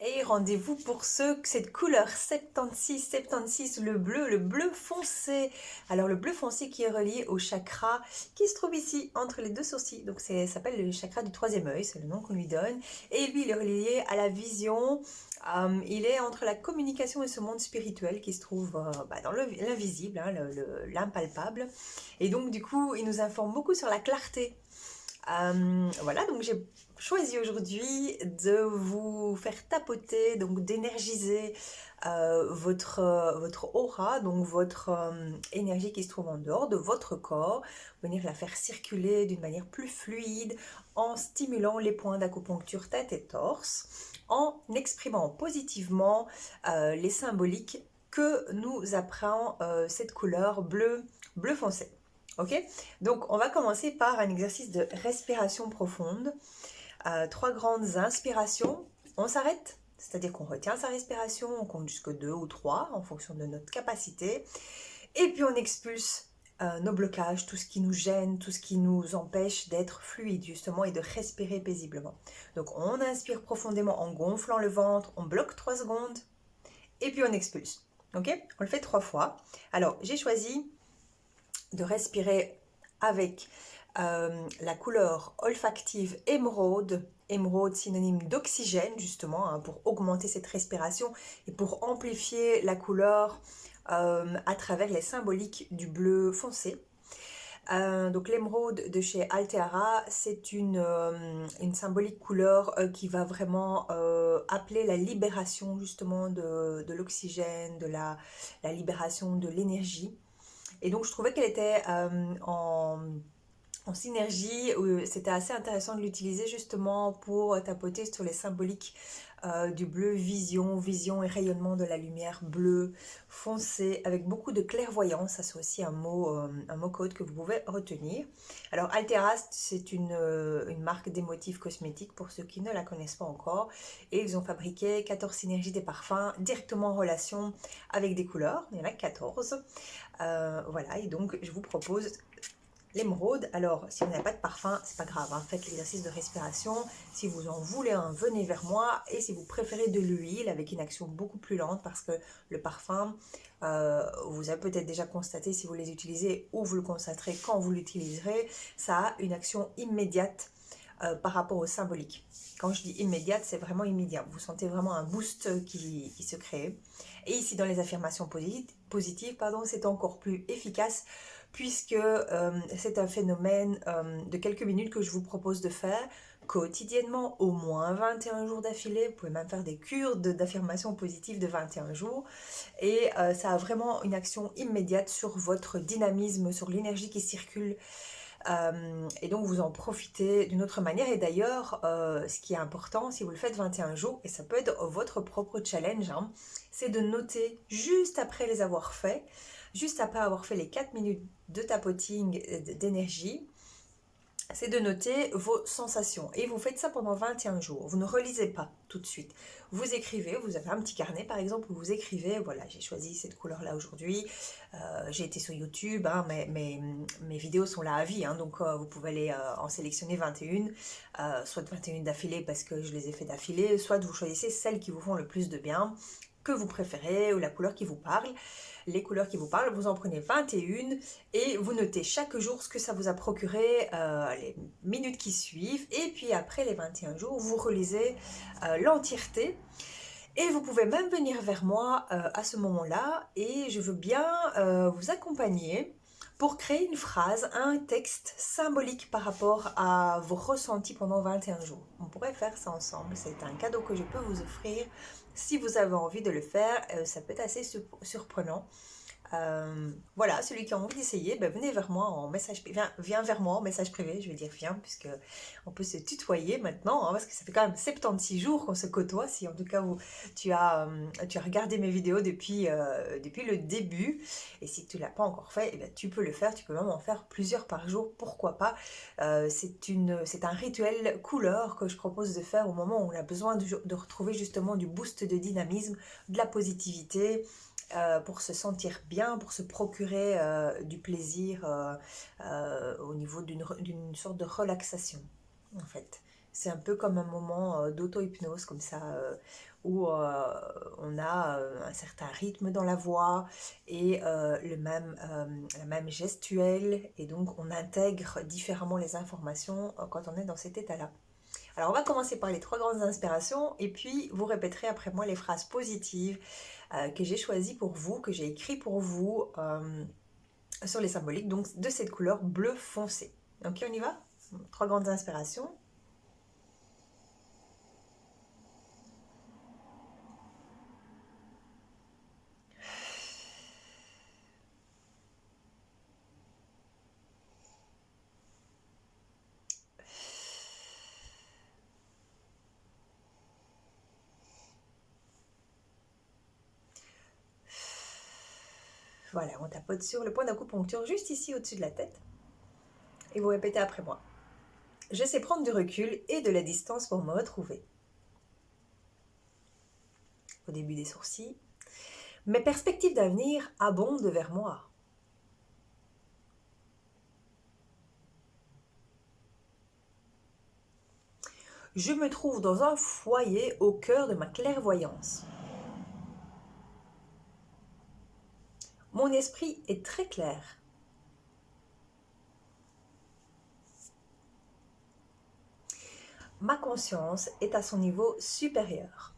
Et rendez-vous pour cette couleur 76, le bleu foncé. Alors le bleu foncé qui est relié au chakra qui se trouve ici entre les deux sourcils. Donc ça s'appelle le chakra du troisième œil, c'est le nom qu'on lui donne. Et lui il est relié à la vision. Il est entre la communication et ce monde spirituel qui se trouve dans l'invisible, hein, l'impalpable. Et donc du coup il nous informe beaucoup sur la clarté. Voilà, donc j'ai choisi aujourd'hui de vous faire tapoter, donc d'énergiser votre aura, donc votre énergie qui se trouve en dehors de votre corps, venir la faire circuler d'une manière plus fluide en stimulant les points d'acupuncture tête et torse, en exprimant positivement les symboliques que nous apprend cette couleur bleu foncé. Ok? Donc, on va commencer par un exercice de respiration profonde. Trois grandes inspirations. On s'arrête, c'est-à-dire qu'on retient sa respiration, on compte jusque 2 ou 3 en fonction de notre capacité. Et puis on expulse nos blocages, tout ce qui nous gêne, tout ce qui nous empêche d'être fluide justement et de respirer paisiblement. Donc on inspire profondément en gonflant le ventre, on bloque 3 secondes et puis on expulse. Ok? On le fait 3 fois. Alors j'ai choisi de respirer avec la couleur olfactive émeraude, émeraude synonyme d'oxygène justement, hein, pour augmenter cette respiration et pour amplifier la couleur à travers les symboliques du bleu foncé. Donc l'émeraude de chez Altera, c'est une symbolique couleur qui va vraiment appeler la libération justement de l'oxygène, de la libération de l'énergie. Et donc je trouvais qu'elle était en synergie, c'était assez intéressant de l'utiliser justement pour tapoter sur les symboliques du bleu vision et rayonnement de la lumière bleue foncée avec beaucoup de clairvoyance. Ça c'est aussi un mot code que vous pouvez retenir. Alors Altera, c'est une marque d'émotifs cosmétiques pour ceux qui ne la connaissent pas encore, et ils ont fabriqué 14 synergies des parfums directement en relation avec des couleurs. Il y en a 14. Voilà, et donc je vous propose l'émeraude. Alors, si vous n'avez pas de parfum, c'est pas grave, hein, faites l'exercice de respiration. Si vous en voulez un, venez vers moi. Et si vous préférez de l'huile avec une action beaucoup plus lente, parce que le parfum, vous avez peut-être déjà constaté si vous les utilisez ou vous le constaterez quand vous l'utiliserez, ça a une action immédiate par rapport au symbolique. Quand je dis immédiate, c'est vraiment immédiat. Vous sentez vraiment un boost qui se crée. Et ici, dans les affirmations positives, c'est encore plus efficace puisque c'est un phénomène de quelques minutes que je vous propose de faire quotidiennement, au moins 21 jours d'affilée. Vous pouvez même faire des cures d'affirmations positives de 21 jours. Et ça a vraiment une action immédiate sur votre dynamisme, sur l'énergie qui circule. Et donc vous en profitez d'une autre manière. Et d'ailleurs, ce qui est important, si vous le faites 21 jours, et ça peut être votre propre challenge, hein, c'est de noter juste après les avoir faits, juste après avoir fait les 4 minutes de tapoting d'énergie, c'est de noter vos sensations. Et vous faites ça pendant 21 jours. Vous ne relisez pas tout de suite. Vous écrivez, vous avez un petit carnet par exemple, où vous écrivez, voilà, j'ai choisi cette couleur-là aujourd'hui, j'ai été sur YouTube, hein, mes vidéos sont là à vie, hein, donc vous pouvez aller en sélectionner 21, soit 21 d'affilée parce que je les ai fait d'affilée, soit vous choisissez celles qui vous font le plus de bien, que vous préférez, ou la couleur qui vous parle. Les couleurs qui vous parlent, vous en prenez 21 et vous notez chaque jour ce que ça vous a procuré, les minutes qui suivent, et puis après les 21 jours, vous relisez l'entièreté. Et vous pouvez même venir vers moi à ce moment-là, et je veux bien vous accompagner pour créer une phrase, un texte symbolique par rapport à vos ressentis pendant 21 jours. On pourrait faire ça ensemble, c'est un cadeau que je peux vous offrir. Si vous avez envie de le faire, ça peut être assez surprenant. Voilà, celui qui a envie d'essayer, ben venez vers moi en message privé. Viens vers moi en message privé, je vais dire viens, puisque on peut se tutoyer maintenant, hein, parce que ça fait quand même 76 jours qu'on se côtoie. Si en tout cas tu as regardé mes vidéos depuis le début, et si tu ne l'as pas encore fait, eh bien, tu peux le faire, tu peux même en faire plusieurs par jour, pourquoi pas. C'est un rituel couleur que je propose de faire au moment où on a besoin de retrouver justement du boost de dynamisme, de la positivité, pour se sentir bien, pour se procurer du plaisir au niveau d'une sorte de relaxation, en fait. C'est un peu comme un moment d'auto-hypnose comme ça, où on a un certain rythme dans la voix et la même gestuelle, et donc on intègre différemment les informations quand on est dans cet état-là. Alors on va commencer par les 3 grandes inspirations et puis vous répéterez après moi les phrases positives que j'ai choisies pour vous, que j'ai écrites pour vous sur les symboliques, donc de cette couleur bleu foncé. Ok, on y va? 3 grandes inspirations. Voilà, on tapote sur le point d'acupuncture juste ici au-dessus de la tête. Et vous répétez après moi. Je sais prendre du recul et de la distance pour me retrouver. Au début des sourcils. Mes perspectives d'avenir abondent vers moi. Je me trouve dans un foyer au cœur de ma clairvoyance. Mon esprit est très clair. Ma conscience est à son niveau supérieur.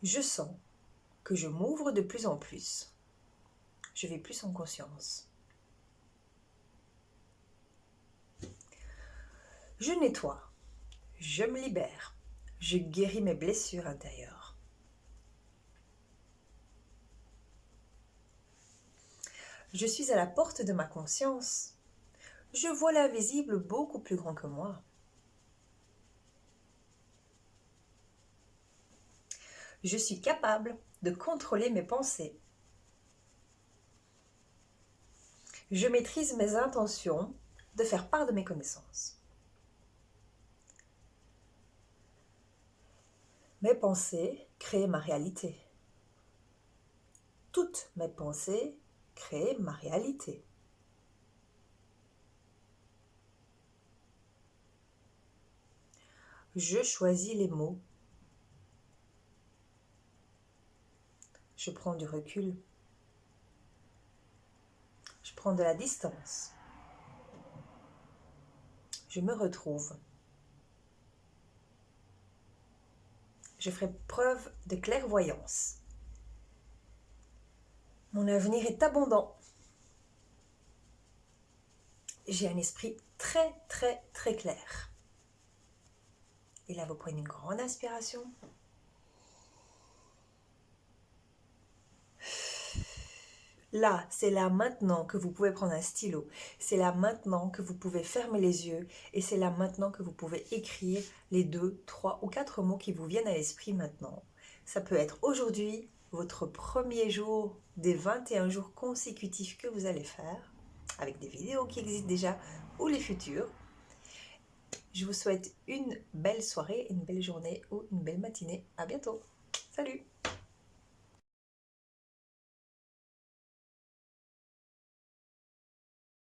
Je sens que je m'ouvre de plus en plus. Je vais plus en conscience. Je nettoie. Je me libère. Je guéris mes blessures intérieures. Je suis à la porte de ma conscience. Je vois l'invisible beaucoup plus grand que moi. Je suis capable de contrôler mes pensées. Je maîtrise mes intentions de faire part de mes connaissances. Mes pensées créent ma réalité. Toutes mes pensées créent ma réalité. Je choisis les mots. Je prends du recul. Je prends de la distance. Je me retrouve. Je ferai preuve de clairvoyance. Mon avenir est abondant. J'ai un esprit très très très clair. Et là, vous prenez une grande inspiration. Là, c'est là maintenant que vous pouvez prendre un stylo. C'est là maintenant que vous pouvez fermer les yeux. Et c'est là maintenant que vous pouvez écrire les 2, 3 ou 4 mots qui vous viennent à l'esprit maintenant. Ça peut être aujourd'hui, votre premier jour des 21 jours consécutifs que vous allez faire, avec des vidéos qui existent déjà, ou les futurs. Je vous souhaite une belle soirée, une belle journée ou une belle matinée. À bientôt. Salut!